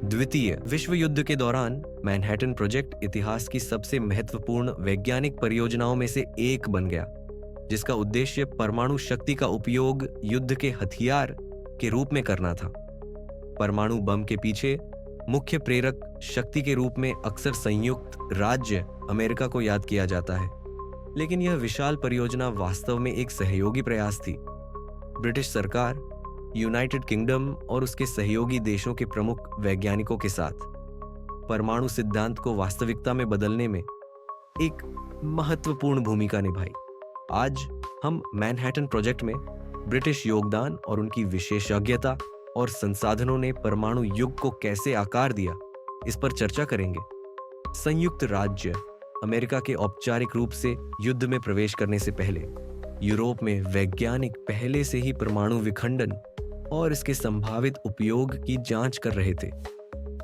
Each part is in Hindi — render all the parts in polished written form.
द्वितीय विश्व युद्ध के दौरान मैनहट्टन प्रोजेक्ट इतिहास की सबसे महत्वपूर्ण वैज्ञानिक परियोजनाओं में से एक बन गया, जिसका उद्देश्य परमाणु शक्ति का उपयोग युद्ध के हथियार के रूप में करना था। परमाणु बम के पीछे मुख्य प्रेरक शक्ति के रूप में अक्सर संयुक्त राज्य अमेरिका को याद किया जाता है, लेकिन यह विशाल परियोजना वास्तव में एक सहयोगी प्रयास थी। ब्रिटिश सरकार, यूनाइटेड किंगडम और उसके सहयोगी देशों के प्रमुख वैज्ञानिकों के साथ परमाणु सिद्धांत को वास्तविकता में बदलने में एक महत्वपूर्ण भूमिका निभाई। आज हम मैनहट्टन प्रोजेक्ट में ब्रिटिश योगदान और उनकी विशेषज्ञता और संसाधनों ने परमाणु युग को कैसे आकार दिया, इस पर चर्चा करेंगे। संयुक्त राज्य अमेरिका के औपचारिक रूप से युद्ध में प्रवेश करने से पहले यूरोप में वैज्ञानिक पहले से ही परमाणु विखंडन और इसके संभावित उपयोग की जांच कर रहे थे।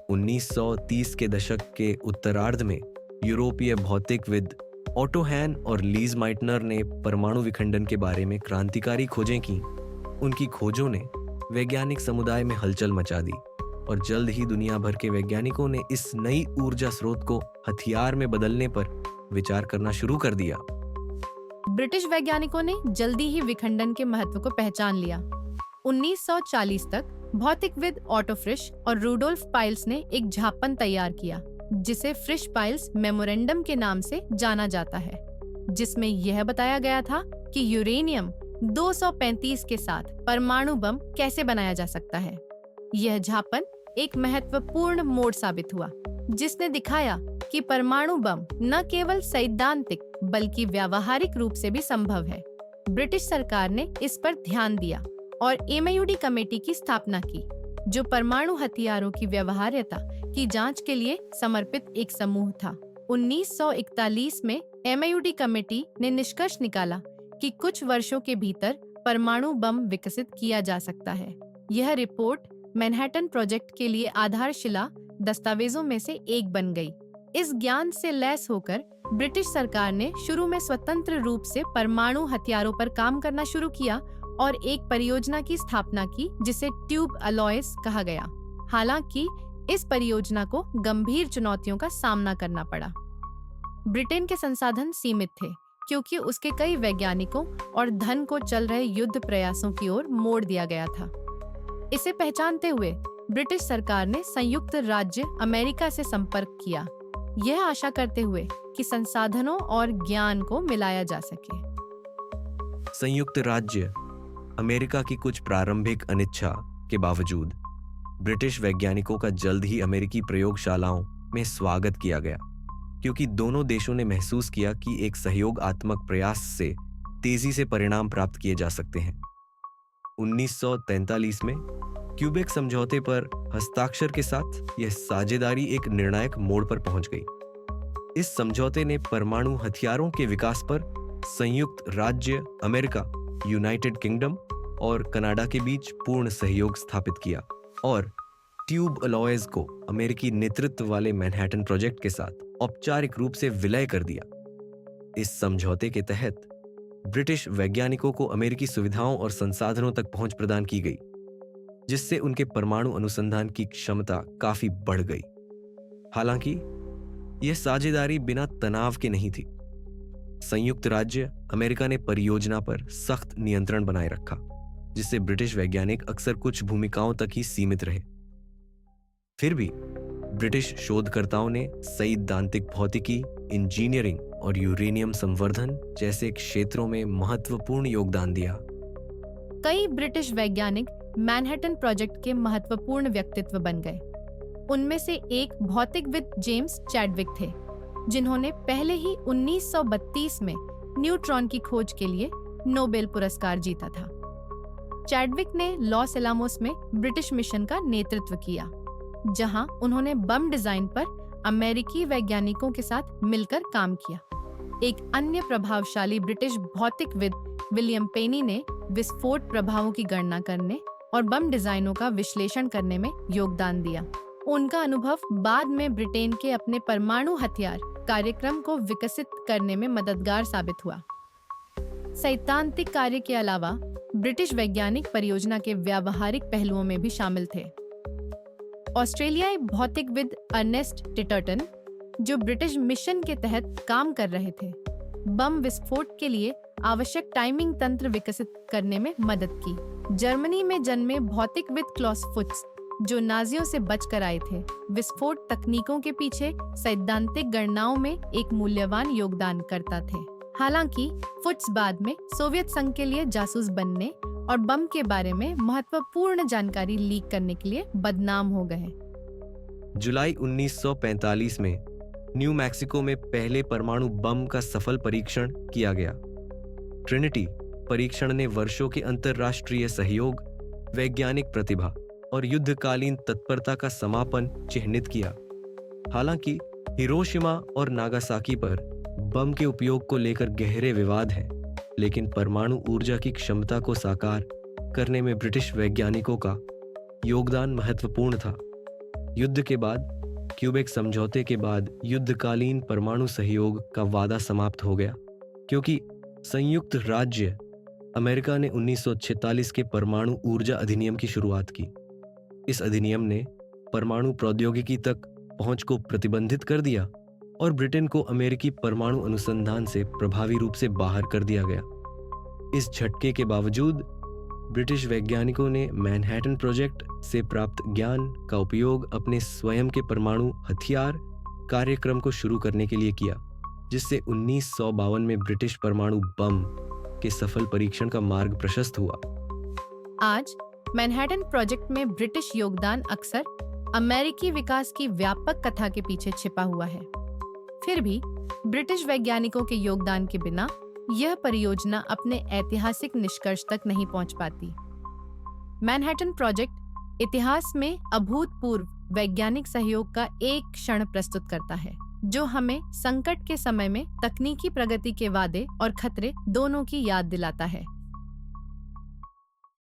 1930 के दशक के उत्तरार्ध में यूरोपीय भौतिकविद ऑटो हैन और लीज माइटनर ने परमाणु विखंडन के बारे में क्रांतिकारी खोजें की। उनकी खोजों ने वैज्ञानिक समुदाय में हलचल मचा दी और जल्द ही दुनिया भर के वैज्ञानिकों ने इस नई ऊर्जा स्रोत को हथियार में बदलने पर विचार करना शुरू कर दिया। ब्रिटिश वैज्ञानिकों ने जल्दी ही विखंडन के महत्व को पहचान लिया। 1940 तक भौतिकविद ऑटो फ्रिश और रूडोल्फ पाइल्स ने एक झापन तैयार किया, जिसे फ्रिश पाइल्स मेमोरेंडम के नाम से जाना जाता है, जिसमें यह बताया गया था कि यूरेनियम 235 के साथ परमाणु बम कैसे बनाया जा सकता है। यह झापन एक महत्वपूर्ण मोड़ साबित हुआ, जिसने दिखाया कि परमाणु बम न केवल सैद्धांतिक बल्कि व्यावहारिक रूप से भी संभव है। ब्रिटिश सरकार ने इस पर ध्यान दिया और MAUD कमेटी की स्थापना की, जो परमाणु हथियारों की व्यवहार्यता की जांच के लिए समर्पित एक समूह था। 1941 में MAUD कमेटी ने निष्कर्ष निकाला कि कुछ वर्षों के भीतर परमाणु बम विकसित किया जा सकता है। यह रिपोर्ट मैनहट्टन प्रोजेक्ट के लिए आधारशिला दस्तावेजों में से एक बन गई। इस ज्ञान से लैस होकर ब्रिटिश सरकार ने शुरू में स्वतंत्र रूप से परमाणु हथियारों पर काम करना शुरू किया और एक परियोजना की स्थापना की, जिसे ट्यूब अलॉयज कहा गया। हालांकि इस परियोजना को गंभीर चुनौतियों का सामना करना पड़ा। ब्रिटेन के संसाधन सीमित थे, क्योंकि उसके कई वैज्ञानिकों और धन को चल रहे युद्ध प्रयासों की ओर मोड़ दिया गया था। इसे पहचानते हुए ब्रिटिश सरकार ने संयुक्त राज्य अमेरिका से संपर्क किया, यह आशा करते हुए कि संसाधनों और ज्ञान को मिलाया जा सके। संयुक्त राज्य अमेरिका की कुछ प्रारंभिक अनिच्छा के बावजूद ब्रिटिश वैज्ञानिकों का जल्द ही अमेरिकी प्रयोगशालाओं में स्वागत किया गया, क्योंकि दोनों देशों ने महसूस किया कि एक सहयोगात्मक प्रयास से तेजी से परिणाम प्राप्त किए जा सकते हैं। 1943 में क्यूबेक समझौते पर हस्ताक्षर के साथ यह साझेदारी एक निर्णायक मोड़ पर पहुंच गई। इस समझौते ने परमाणु हथियारों के विकास पर संयुक्त राज्य अमेरिका, यूनाइटेड किंगडम और कनाडा के बीच पूर्ण सहयोग स्थापित किया और ट्यूब अलॉयज को अमेरिकी नेतृत्व वाले मैनहट्टन प्रोजेक्ट के साथ औपचारिक रूप से विलय कर दिया। इस समझौते के तहत ब्रिटिश वैज्ञानिकों को अमेरिकी सुविधाओं और संसाधनों तक पहुंच प्रदान की गई, जिससे उनके परमाणु अनुसंधान की क्षमता काफी बढ़ गई। हालांकि यह साझेदारी बिना तनाव के नहीं थी। संयुक्त राज्य अमेरिका ने परियोजना पर सख्त नियंत्रण बनाए रखा, जिससे ब्रिटिश वैज्ञानिक अक्सर कुछ भूमिकाओं तक ही सीमित रहे। फिर भी ब्रिटिश शोधकर्ताओं ने सैद्धांतिक भौतिकी, इंजीनियरिंग और यूरेनियम संवर्धन जैसे क्षेत्रों में महत्वपूर्ण योगदान दिया। कई ब्रिटिश वैज्ञानिक मैनहट्टन प्रोजेक्ट के महत्वपूर्ण व्यक्तित्व बन गए। उनमें से एक भौतिकविद जेम्स चैडविक थे, जिन्होंने पहले ही 1932 में न्यूट्रॉन की खोज के लिए नोबेल पुरस्कार जीता था। चैडविक ने लॉस एलामोस में ब्रिटिश मिशन का नेतृत्व किया, जहां उन्होंने बम डिजाइन पर अमेरिकी वैज्ञानिकों के साथ मिलकर काम किया। एक अन्य प्रभावशाली ब्रिटिश भौतिकविद विलियम पेनी ने विस्फोट प्रभावों की गणना करने और बम डिजाइनों का विश्लेषण करने में योगदान दिया। उनका अनुभव बाद में ब्रिटेन के अपने परमाणु हथियार कार्यक्रम को विकसित करने में मददगार साबित हुआ। सैद्धांतिक कार्य के अलावा ब्रिटिश वैज्ञानिक परियोजना के व्यावहारिक पहलुओं में भी शामिल थे। ऑस्ट्रेलियाई भौतिकविद अर्नेस्ट टिटर्टन, जो ब्रिटिश मिशन के तहत काम कर रहे थे, बम विस्फोट के लिए आवश्यक टाइमिंग तंत्र विकसित करने में मदद की। जर्मनी में जन्मे भौतिकविद क्लॉस फुट्स, जो नाजियों से बचकर आए थे, विस्फोट तकनीकों के पीछे सैद्धांतिक गणनाओं में एक मूल्यवान योगदान करता थे। हालांकि फुट्स बाद में सोवियत संघ के लिए जासूस बनने और बम के बारे में महत्वपूर्ण जानकारी लीक करने के लिए बदनाम हो गए। जुलाई 1945 में न्यू मैक्सिको में पहले परमाणु बम का सफल परीक्षण किया गया। ट्रिनिटी परीक्षण ने वर्षों के अंतर्राष्ट्रीय सहयोग, वैज्ञानिक प्रतिभा और युद्धकालीन तत्परता का समापन चिह्नित किया। हालांकि हिरोशिमा और नागासाकी पर बम के उपयोग को लेकर गहरे विवाद हैं, लेकिन परमाणु ऊर्जा की क्षमता को साकार करने में ब्रिटिश वैज्ञानिकों का योगदान महत्वपूर्ण था। युद्ध के बाद क्यूबेक समझौते के बाद युद्धकालीन परमाणु सहयोग का वादा समाप्त हो गया, क्योंकि संयुक्त राज्य अमेरिका ने 1946 के परमाणु ऊर्जा अधिनियम की शुरुआत की। इस अधिनियम ने परमाणु प्रौद्योगिकी तक पहुंच को प्रतिबंधित कर दिया और ब्रिटेन को अमेरिकी परमाणु अनुसंधान से प्रभावी रूप से बाहर कर दिया गया। इस झटके के बावजूद ब्रिटिश वैज्ञानिकों ने मैनहट्टन प्रोजेक्ट से प्राप्त ज्ञान का उपयोग अपने स्वयं के परमाणु हथियार कार्यक्रम को शुरू करने के लिए किया, जिससे 1952 में ब्रिटिश परमाणु बम के सफल परीक्षण का मार्ग प्रशस्त हुआ। आज मैनहट्टन प्रोजेक्ट में ब्रिटिश योगदान अक्सर अमेरिकी विकास की व्यापक कथा के पीछे छिपा हुआ है। फिर भी ब्रिटिश वैज्ञानिकों के योगदान के बिना यह परियोजना अपने ऐतिहासिक निष्कर्ष तक नहीं पहुंच पाती। मैनहट्टन प्रोजेक्ट इतिहास में अभूतपूर्व वैज्ञानिक सहयोग का एक क्षण प्रस्तुत करता है, जो हमें संकट के समय में तकनीकी प्रगति के वादे और खतरे दोनों की याद दिलाता है।